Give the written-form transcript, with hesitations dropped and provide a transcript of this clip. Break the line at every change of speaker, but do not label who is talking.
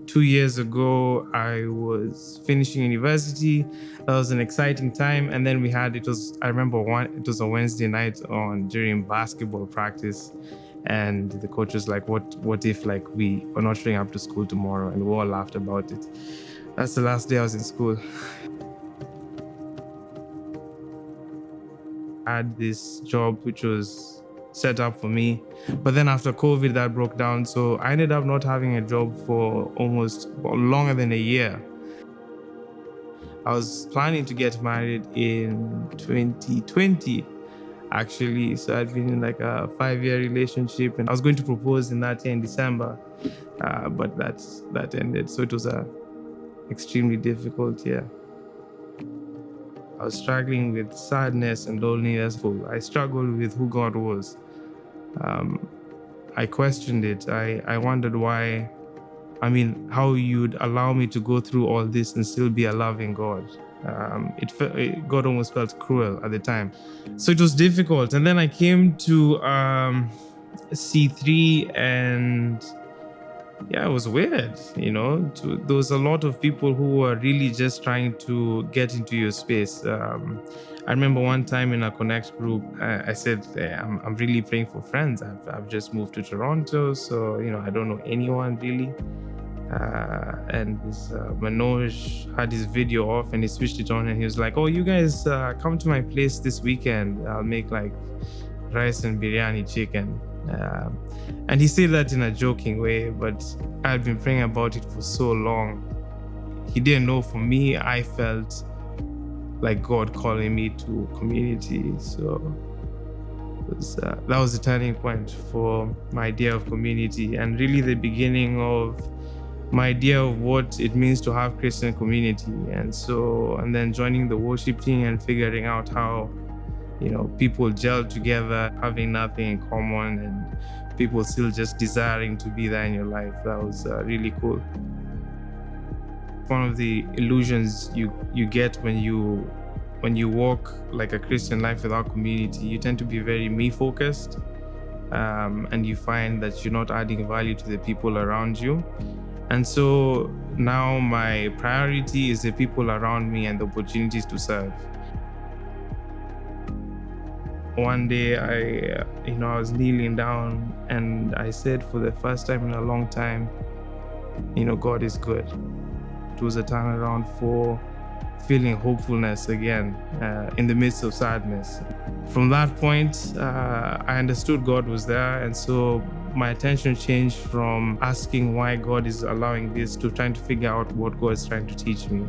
2 years ago, I was finishing university. That was an exciting time. And then I remember it was a Wednesday night during basketball practice. And the coach was like, what if like we are not showing up to school tomorrow? And we all laughed about it. That's the last day I was in school. I had this job which was set up for me. But then after COVID, that broke down. So I ended up not having a job for longer than a year. I was planning to get married in 2020, actually. So I'd been in like a 5-year relationship, and I was going to propose in that year in December, but that ended. So it was a extremely difficult year. I was struggling with sadness and loneliness. I struggled with who God was. I questioned it. I wondered why. How you'd allow me to go through all this and still be a loving God. God almost felt cruel at the time. So it was difficult. And then I came to C3, and yeah, it was weird. There was a lot of people who were really just trying to get into your space. I remember one time in a Connect group, I said, I'm really praying for friends. I've just moved to Toronto, so I don't know anyone really. And this Manoj had his video off, and he switched it on, and he was like, "Oh, you guys come to my place this weekend. I'll make like rice and biryani chicken." And he said that in a joking way, but I had been praying about it for so long. He didn't know. For me, I felt like God calling me to community. So that was the turning point for my idea of community, and really the beginning of my idea of what it means to have Christian community. And then joining the worship team and figuring out how people gel together, having nothing in common, and people still just desiring to be there in your life. That was really cool. One of the illusions you get when you walk like a Christian life without community, you tend to be very me-focused, and you find that you're not adding value to the people around you. And so now my priority is the people around me and the opportunities to serve. One day I was kneeling down, and I said, for the first time in a long time, God is good. It was a turnaround for feeling hopefulness again in the midst of sadness. From that point, I understood God was there, and so my attention changed from asking why God is allowing this to trying to figure out what God is trying to teach me.